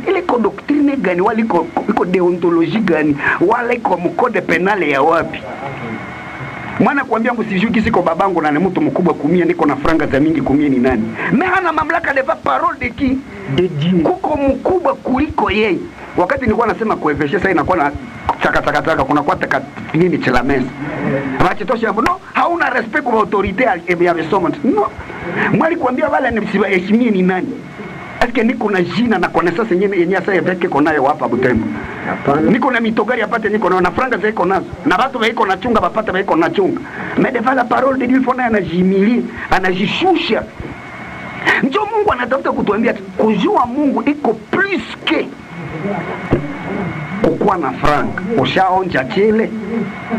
Ile ko doctrine gani, wala iko deontologie gani, wala iko mkode penale ya wapi? Mwana kuambia msijui kisi kwa babangu na ni mtu mkubwa kumia niko na franga za mingi kumia ni nani? Mimi hana mamlaka deva parole de qui? De Dieu. Kuko mkubwa kuliko yeye. Wakati nilikuwa nasema kueveshe sasa inakuwa na chaka kuna kwa taka nini chela mesa. Rachitosha hapo no, hauna respect kwa autorite ya mesoma. No. Mwali kuambia wala nisiheshimie ni nani? Aske niko na jina na connaissance yenyewe sasa yake konayo hapa Butembo. Hapana. Niko na mitogari apate, niko na franga ziko nazo. Na watu waiko na chunga bapata waiko na chunga. Mais devant la parole de Dieu il faut anajimilia, anajishusha. Ndio Mungu anatafuta kutuambia kujua Mungu iko plus que kukuwa na franga. Ushaonja chile,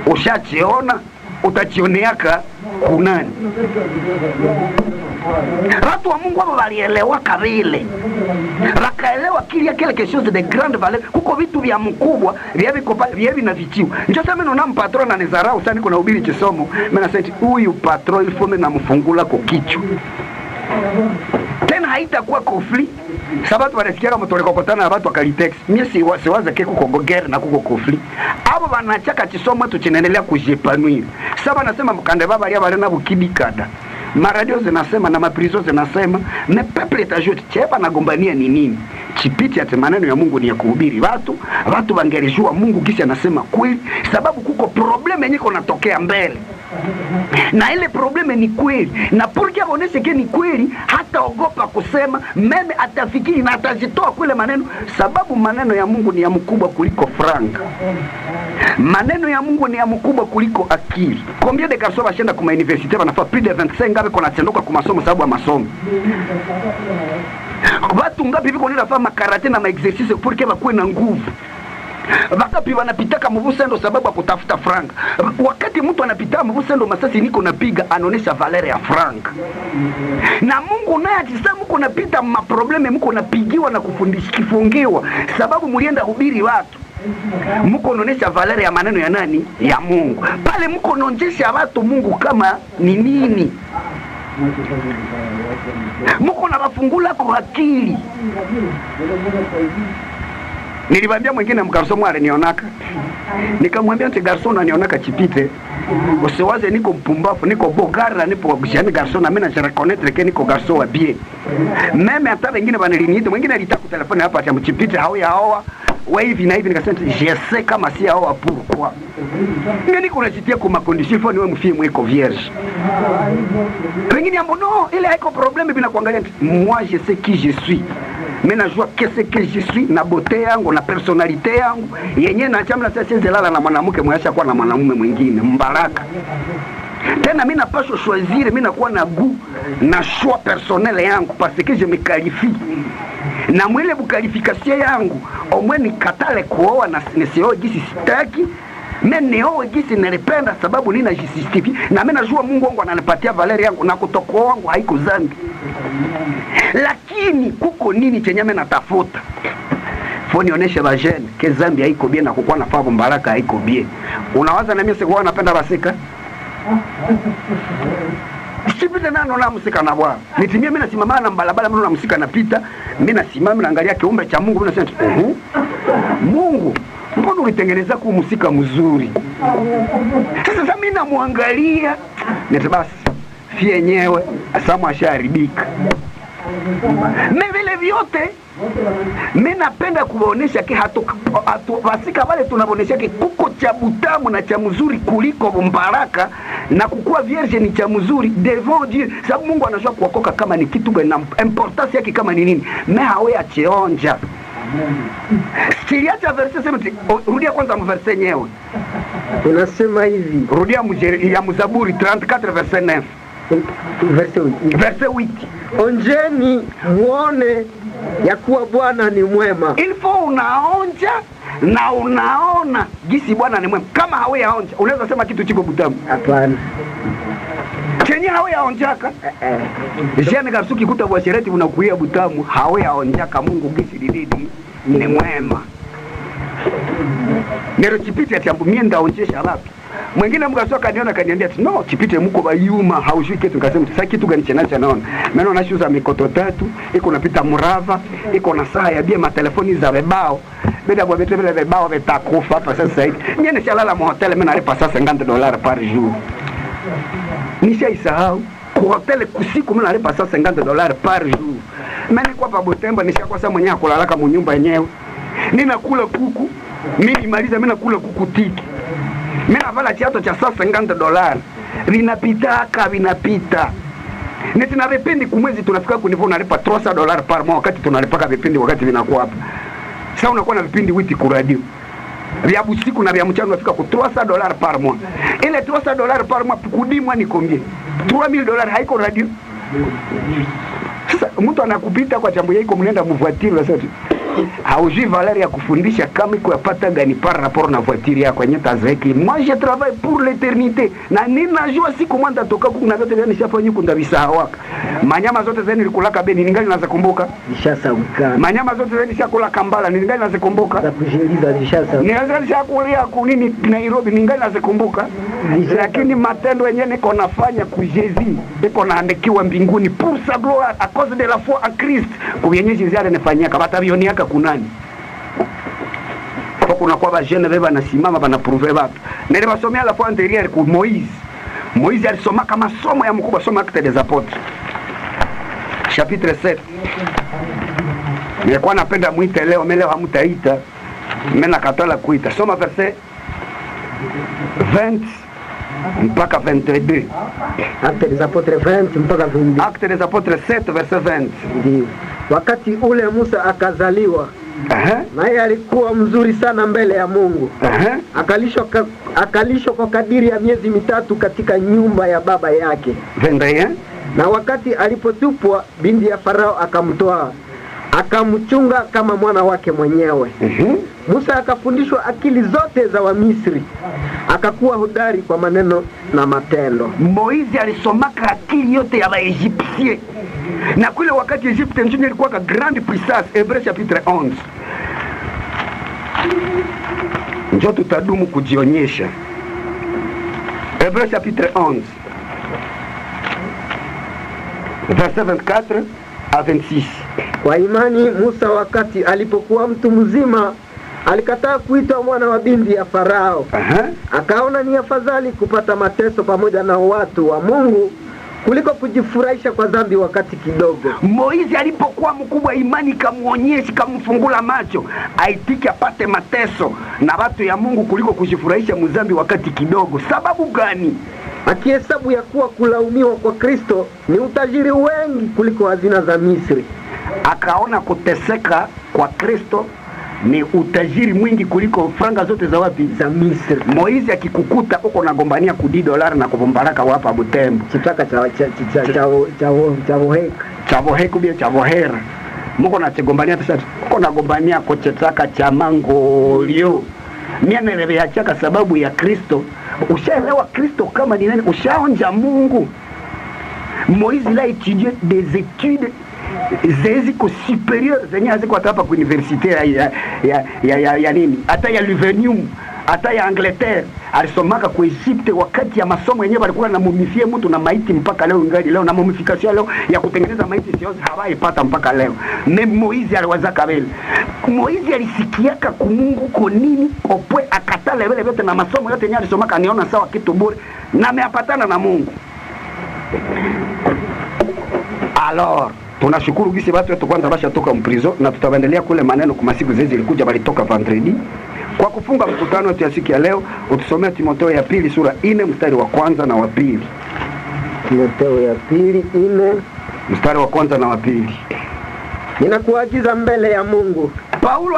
ushachiona, utachioneaka kunani. Watu wa Mungu wao walielewa kabile. Wakaelewa kile quelque chose de grande valeur. Kuko vitu vya mkubwa, vya na vitiu. Ndio sasa mimi naona mpatron ananizarau sana, niko na ubiri chisomo. Mimi nasema huyu patron ilifo mimi namfungula kwa kichwa. Tena haitakuwa conflict. Sababu wanasikia kama tulikokotana na watu wa Calitex. Mimi siwaza ke kuko guerre na kuko conflict. Abo banachaka chisomo tuchenendelea kujipanua. Sasa nasema mkande baba ya bale na bukidikada. Maradio zinasema na maprizo zinasema na peuple etajote chepa nagombania ni nini? Chipiti ati maneno ya Mungu ni ya kuhubiri watu wangerijua Mungu kisi anasema kweli, sababu kuko probleme yenye konatokea mbele. Na ile probleme ni kweli, na porque aoneshe ke ni kweli hata ogopa kusema, meme atafikiri na atajitoa kule maneno, sababu maneno ya Mungu ni ya mkubwa kuliko franga. Maneno ya Mungu ni ya mkubwa kuliko akili. Combien de garçons bashenda kuma université banafa plus de 25 ngabe kona tsendoka ku masomo sababu ya masomo. Watu ngapi biko nila fa makarate na maexercice pour que bakuwe na nguvu. Wakapi wanapitaka mvusendo sababu ya kutafuta franga. Wakati mtu anapita mvusendo masasi niko napiga anaonesha valeur ya franga. Na Mungu naye atisema mko napita maprobleme, mko napigiwa na kufundishikifungiwa sababu mlienda hubiri watu. Mko naonesha valeur ya maneno ya nani? Ya Mungu. Pale mko naonesha watu Mungu kama ni nini. Mko na wafungula kwa akili. Nilibambia mwingine mgarso mwale nionaka. Nikamwambia ati garso na nionaka Chipite. Usiwaze niko mpumbafu, niko bogara, nipo bishani garso na mimi na reconnaître que niko garso wa bien. Meme hata wengine banaliniita, mwingine alitaka telefoni hapa ati Chipite hao ya hawa. Wewe hivi na hivi nikasema je sais kama si hao pourquoi. Ngeni kuna jitia kwa condition foni wewe mfie mweko vierge. Wengine ambo no, ile haiko problème bila kuangalia moi je sais qui je suis. Mimi najua kese que je suis na beauté yangu na personalite yangu yenyewe na chamla sasa zelala na mwanamke mwasha kwa na mwanamume mwingine mbaraka. Tena mimi napaswa choisir, mimi nakuwa na goût na choix personnel yangu parce que je me qualifie. Na mwele qualification yangu au mwe nikatale kuoa na nisioe gisi sitaki. Mimi nioe gisi nilipenda sababu nina jisistifia. Na mimi najua Mungu wangu ananipatia valeri yangu na kutokoa wangu haiko dhambi. Lakini kuko nini chenye mimi natafuta? Foni onesha bajene ke dhambi haiko bien na kukuwa na fabu mbaraka haiko bien. Unawaza na mimi sikuwa napenda basika? Sipite nano na musika na bwana. Nitimie mimi nasimama na mbalabala mimi na musika napita, mimi nasimama naangalia kiumbe cha Mungu, mimi nasema Mungu, mbona ulitengeneza kwa musika mzuri? Sasa mimi namwangalia, nita basi si yenyewe asamu asharibika. Mimi vile vyote mimi napenda kuonesha ke hatu basika wale tunaonesha ke kuko cha butamu na cha mzuri kuliko mbaraka na kukua vierge ni cha mzuri devant Dieu. Sababu Mungu anajua kuokoka kama ni kitu gani na importance yake kama ni nini. Mimi hawe acheonja. Siliacha verse 70. Rudia kwanza verse yenyewe. Unasema hivi. Rudia ya Mzaburi 34 verse 9. Verse 8. Onjeni muone ya kuwa Bwana ni mwema. Ilifo unaonja na unaona gisi Bwana ni mwema. Kama hawe yaonja, unaweza sema kitu chiko butamu? Hapana. Chenye hawe yaonjaka. Jana Garsuki kuta bwa shereti unakuia butamu, hawe yaonjaka Mungu gisi dididi ni mwema. Nero chipite atiambu mie ndaonjesha wapi? Mwingine mgasoka kaniona kaniambia no chipite mko bayuma haujui kitu, nikasema sasa kitu gani chenacha naona mimi naona shuza mikoto 3 iko napita murava iko na saa ya bia matelefoni za bebao beda bwa vitu vile bebao vitakufa hapa sasa hivi. Mimi nishalala mu hotel, mimi nalipa sasa $50 par jour. Nishaisahau kwa hotel kusiku mimi nalipa sasa $50 par jour. Mimi kwa pa Butembo nishakuwa sasa mwenyewe kulalaka mu nyumba yenyewe. Ninakula kuku, mimi nimaliza mimi nakula kuku tiki. Mimi navala chiato cha sasa $50. Vinapita. Neti na vipindi kumwezi tunafika kunipo nalipa $300 par mois wakati tunalipaka vipindi wakati vinakuwa hapa. Sasa unakuwa na vipindi witi ku radio. Vya busiku na vya mchana unafika ku $300 par mois. Ile $300 par mois kudimwa ni combien? $3000 haiko radio. Sasa mtu anakupita kwa jambo yako mnaenda mvoitire sasa. Haujui valeur ya kufundisha kama iko yapata gani par rapport na voiture yako yenye tazeki. Moi je travaille pour l'éternité. Na ninajua siku mwanda toka kuna zote zani shafanya kundabisahawaka. Manyama zote zani nilikulaka beni ningali nazikumbuka. Nishasauka. Manyama zote zani shakula kambala ningali nazikumbuka. Za kujiliza nishasauka. Ningali shakulia kunini Nairobi ningali nazikumbuka. Lakini matendo yenyewe niko nafanya ku Jésus. Niko naandikiwa mbinguni pour sa gloire à cause de la foi en Christ. Kuyenye Jésus alinifanyia kama tavioniaka kunani kwa kuna kwa bajene beba nasimama bana prouver watu nile basomea la fois antérieure ku Moïse alisoma kama somo ya mkubwa, soma Actes des Apôtres chapitre 7. Nilikuwa napenda muite leo, mimi leo hamtaita, mimi nakatala kuita. Soma verset 20 mpaka 22. Actes des Apôtres 20 mpaka 22. Actes des Apôtres 7 verset 20. Ndio. Wakati ule Musa akazaliwa, naye alikuwa mzuri sana mbele ya Mungu. Akalishwa kwa kadiri ya miezi 3 katika nyumba ya baba yake. Na wakati alipotupwa, binti ya Farao akamtoa, akamchunga kama mwana wake mwenyewe. Musa akafundishwa akili zote za Wamisri, akakuwa hodari kwa maneno na matendo. Moizi alisomaka akili yote ya Waegyptien. Na kule wakati Egypte nchini ilikuwa ka grande puissance. Hébreux chapitre 11. Njoo tutadumu kujionyesha. Hébreux chapitre 11. Verset 24 à 26. Kwa imani Musa wakati alipokuwa mtu mzima alikataa kuitwa mwana wa binti ya Farao. Akaona ni afadhali kupata mateso pamoja na watu wa Mungu kuliko kujifurahisha kwa dhambi wakati kidogo. Moizi alipokuwa mkubwa, imani kamuonyesha, kamfungula macho, aitike apate mateso na watu ya Mungu kuliko kujifurahisha mzambi wakati kidogo. Sababu gani? Akihesabu ya kuwa kulaumiwa kwa Kristo ni utajiri wengi kuliko hazina za Misri, akaona kuteseka kwa Kristo ni utajiri mwingi kuliko franga zote za wapi? Za Misri. Moizi akikukuta uko nagombania kudi dolari na kubombaraka wapa Butembo. Chitaka cha Voheku bia cha Vohera. Muko na chigombania tasa uko nagombania kochetaka cha Mangolio. Mimi nelebeachaka sababu ya Kristo. Ushaelewa Kristo kama ni nani? Ushaonja Mungu. Moïse il a étudié des études ziko supérieures zenye haziko hapa kwa universite ya nini, hata ya Luvenium, hata ya Angleterre. Alisomaka kwa Egypte wakati ya masomo yenyewe walikuwa na mumifie mtu na maiti mpaka leo ngali leo, na mumification leo ya kutengeneza maiti sio hawaipata mpaka leo. Moïse aliwaza kabele. Moïse alisikiaka ku Mungu kwa nini opwe akatale vile vyote na masomo yote yenyewe alisomaka, niona sawa kitu bure na ameapatana na Mungu. Alors tunashukuru gisi watu wetu kwanza basha toka mprizo, na tutaendelea kule maneno kwa masiku zezi ilikuja balitoka vendredi. Kwa kufunga mkutano wetu ya siku ya leo, utusomea Timotheo ya pili sura 4 mstari wa kwanza na wa pili. Timotheo ya pili 4 mstari wa kwanza na wa pili. Ninakuagiza mbele ya Mungu. Paulo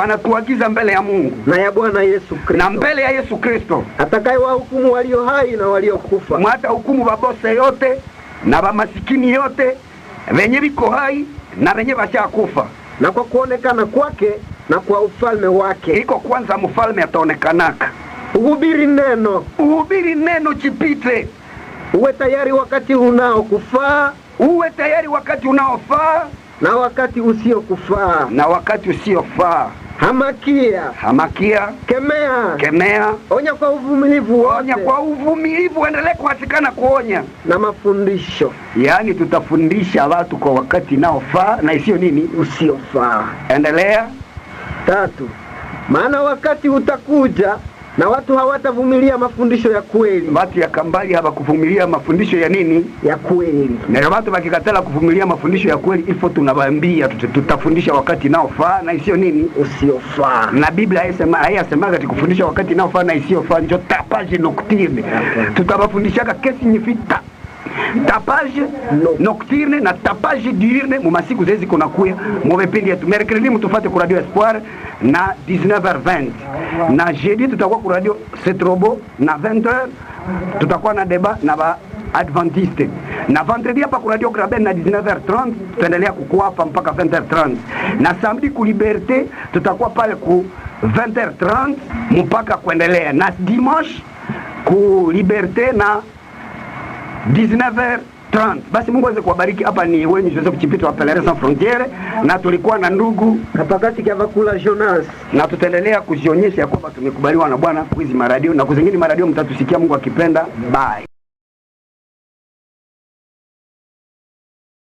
anatuagiza mbele ya Mungu na ya Bwana Yesu Kristo, na mbele ya Yesu Kristo atakayewahukumu walio hai na waliokufa. Mwata hukumu babose yote na bamasikini yote, venye biko hai na venye bashakufa. Na kwa kuonekana kwake na kwa ufalme wake. Iko kwanza mfalme ataonekanaka. Uhubiri neno chipite. Uwe tayari wakati unaokufaa. Uwe tayari wakati unaofaa na wakati usiokufaa. Na wakati usiofaa. Hamakia. Kemea. Onya kwa uvumilivu wote. Endelee kuhatikana kuonya. Na mafundisho. Yaani tutafundisha watu kwa wakati unaofaa na isio nini? Usiofaa. Endelea. 3. Maana wakati utakuja na watu hawatavumilia mafundisho ya kweli. Watu ya kambali hawakuvumilia mafundisho ya nini? Ya kweli. Na watu wakikatala kuvumilia mafundisho ya kweli, ifo tunawaambia tutafundisha wakati unaofaa na isio nini? Usiofaa. Na Biblia haisema ati kufundisha wakati unaofaa na isiofaa ndio tapage nocturne. Tutawafundishaka kesi nyifita. Tapage nocturne na tapage diurne mu masiku zezi kuna kuya mu vipindi yetu. Mercredi mtufate ku Radio Espoir na 19h20, na jeudi tutakuwa ku Radio Setrobo na 20h tutakuwa na debat na ba Adventiste, na vendredi hapa ku Radio Graben na 19h30 tutaendelea kukua hapa mpaka 20h30, na samedi ku Liberté tutakuwa pale ku 20h30 mpaka kuendelea, na dimanche ku Liberté na 19h30. Basi Mungu aweze kuwabariki. Hapa ni wenye Joseph Chipito wa Pelerin Sans Frontières, na tulikuwa na ndugu Kapakati kia Vakula Jonas, na tutaendelea kujionyesha kwamba tumekubaliwa na Bwana kwa hizi maradio na kuzingine maradio mtatusikia Mungu akipenda. Bye.